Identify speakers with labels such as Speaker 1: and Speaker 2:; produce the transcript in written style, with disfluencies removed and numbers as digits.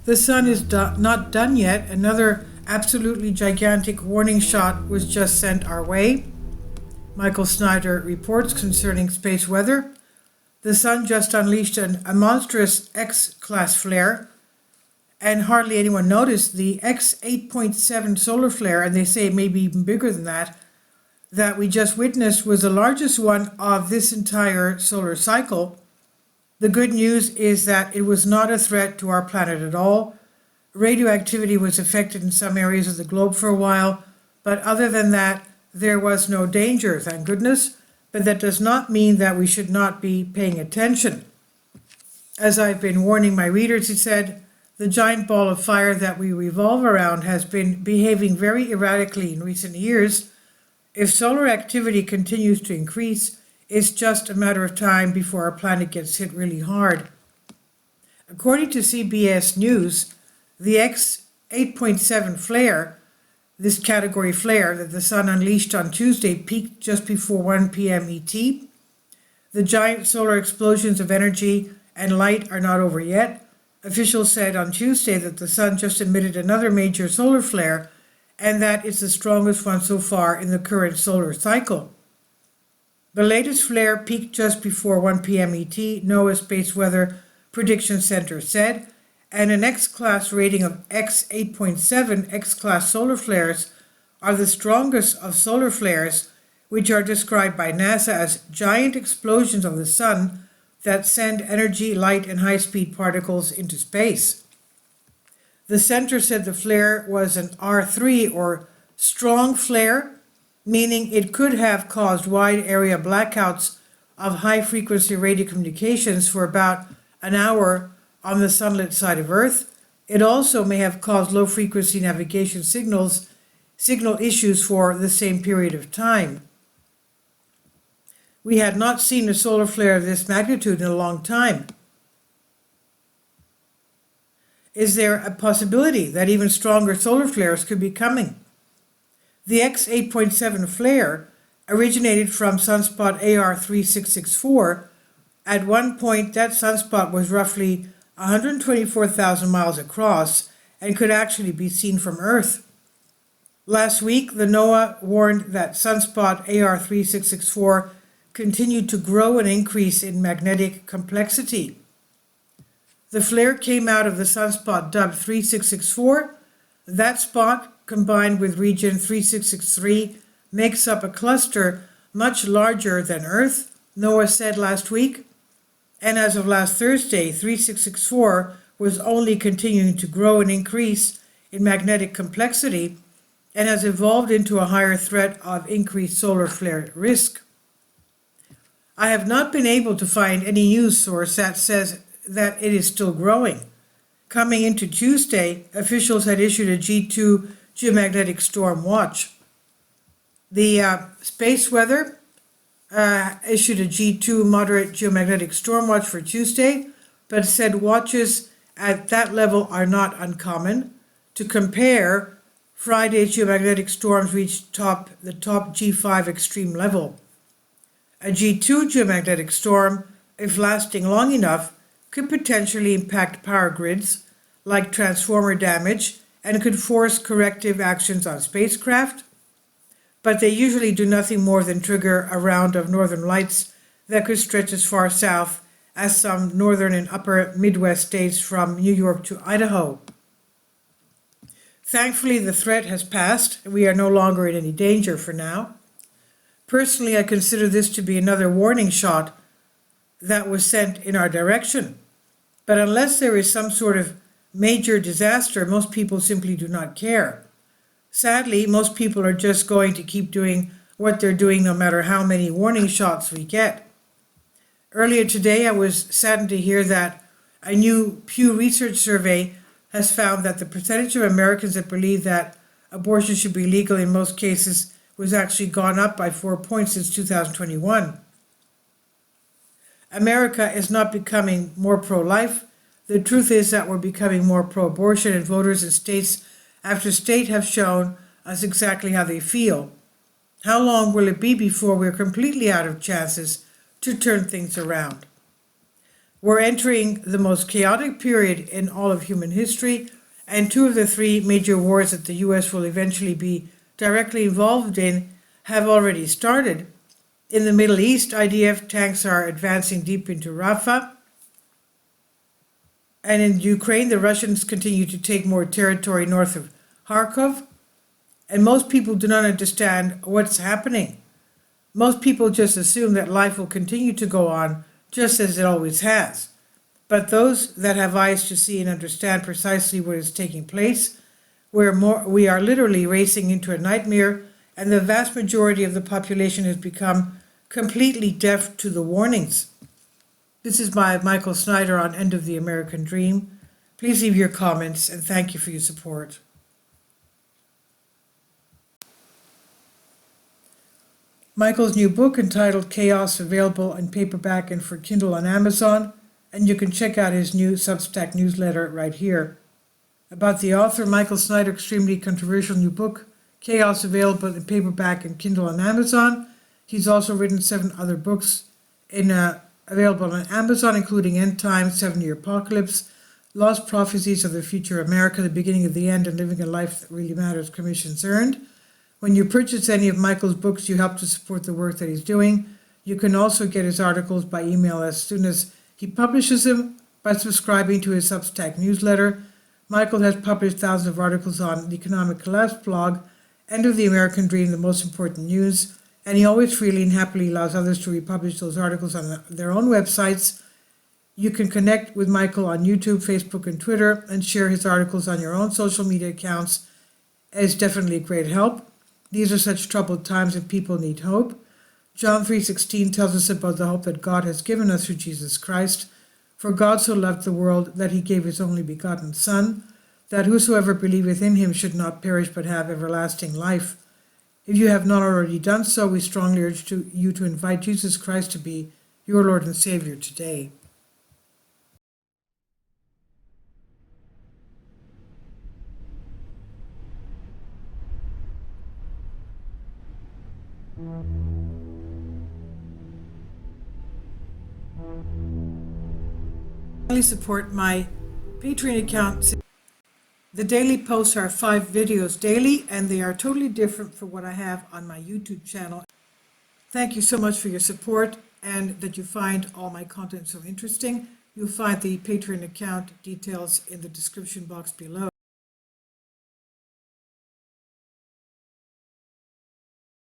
Speaker 1: The sun is not done yet. Another absolutely gigantic warning shot was just sent our way. Michael Snyder reports concerning space weather. The sun just unleashed a monstrous X-class flare, and hardly anyone noticed the X 8.7 solar flare, and they say it may be even bigger than that we just witnessed was the largest one of this entire solar cycle. The good news is that it was not a threat to our planet at all. Radioactivity was affected in some areas of the globe for a while, but other than that, there was no danger, thank goodness. But that does not mean that we should not be paying attention. As I've been warning my readers, he said, the giant ball of fire that we revolve around has been behaving very erratically in recent years. If solar activity continues to increase, it's just a matter of time before our planet gets hit really hard. According to CBS News, the X 8.7 flare, this category flare that the sun unleashed on Tuesday, peaked just before 1 p.m. ET. The giant solar explosions of energy and light are not over yet. Officials said on Tuesday that the sun just emitted another major solar flare, and that is the strongest one so far in the current solar cycle. The latest flare peaked just before 1 p.m. ET, NOAA Space Weather Prediction Center said, and an X-class rating of X 8.7 X-class solar flares are the strongest of solar flares, which are described by NASA as giant explosions of the sun that send energy, light, and high-speed particles into space. The center said the flare was an R3 or strong flare, meaning it could have caused wide area blackouts of high-frequency radio communications for about an hour on the sunlit side of Earth. It also may have caused low-frequency navigation signal issues for the same period of time. We had not seen a solar flare of this magnitude in a long time. Is there a possibility that even stronger solar flares could be coming? The X 8.7 flare originated from sunspot AR 3664. At one point, that sunspot was roughly 124,000 miles across and could actually be seen from Earth. Last week, the NOAA warned that sunspot AR 3664 continued to grow and increase in magnetic complexity. The flare came out of the sunspot dubbed 3664. That spot, combined with region 3663, makes up a cluster much larger than Earth, NOAA said last week. And as of last Thursday, 3664 was only continuing to grow and increase in magnetic complexity and has evolved into a higher threat of increased solar flare risk. I have not been able to find any news source that says that it is still growing. Coming into Tuesday, officials had issued a G2 geomagnetic storm watch. The space weather issued a G2 moderate geomagnetic storm watch for Tuesday, but said watches at that level are not uncommon. To compare, Friday's geomagnetic storms reached the top G5 extreme level. A G2 geomagnetic storm, if lasting long enough, could potentially impact power grids, like transformer damage, and could force corrective actions on spacecraft. But they usually do nothing more than trigger a round of northern lights that could stretch as far south as some northern and upper Midwest states from New York to Idaho. Thankfully, the threat has passed, and we are no longer in any danger for now. Personally, I consider this to be another warning shot that was sent in our direction. But unless there is some sort of major disaster, most people simply do not care. Sadly, most people are just going to keep doing what they're doing no matter how many warning shots we get. Earlier today, I was saddened to hear that a new Pew Research survey has found that the percentage of Americans that believe that abortion should be legal in most cases was actually gone up by 4 points since 2021. America is not becoming more pro-life. The truth is that we're becoming more pro-abortion, and voters in states after state have shown us exactly how they feel. How long will it be before we're completely out of chances to turn things around? We're entering the most chaotic period in all of human history, and two of the three major wars that the US will eventually be directly involved in have already started. In the Middle East, IDF tanks are advancing deep into Rafah. And in Ukraine, the Russians continue to take more territory north of Kharkov. And most people do not understand what's happening. Most people just assume that life will continue to go on just as it always has. But those that have eyes to see and understand precisely what is taking place, we are literally racing into a nightmare, and the vast majority of the population has become completely deaf to the warnings. This is by Michael Snyder on End of the American Dream. Please leave your comments, and thank you for your support. Michael's new book entitled Chaos, available in paperback and for Kindle on Amazon, and you can check out his new Substack newsletter right here. About the author, Michael Snyder, extremely controversial new book, Chaos, available in paperback and Kindle on Amazon. He's also written 7 other books available on Amazon, including End Times, 7-Year Apocalypse, Lost Prophecies of the Future America, The Beginning of the End, and Living a Life That Really Matters, commissions earned. When you purchase any of Michael's books, you help to support the work that he's doing. You can also get his articles by email as soon as he publishes them by subscribing to his Substack newsletter. Michael has published thousands of articles on the Economic Collapse blog, End of the American Dream, The Most Important News, and he always freely and happily allows others to republish those articles on their own websites. You can connect with Michael on YouTube, Facebook, and Twitter, and share his articles on your own social media accounts. It's definitely a great help. These are such troubled times and people need hope. John 3:16 tells us about the hope that God has given us through Jesus Christ. For God so loved the world that he gave his only begotten Son, that whosoever believeth in him should not perish but have everlasting life. If you have not already done so, we strongly urge you to invite Jesus Christ to be your Lord and Savior today. Support my Patreon account. The daily posts are 5 videos daily, and they are totally different from what I have on my YouTube channel. Thank you so much for your support and that you find all my content so interesting. You'll find the Patreon account details in the description box below.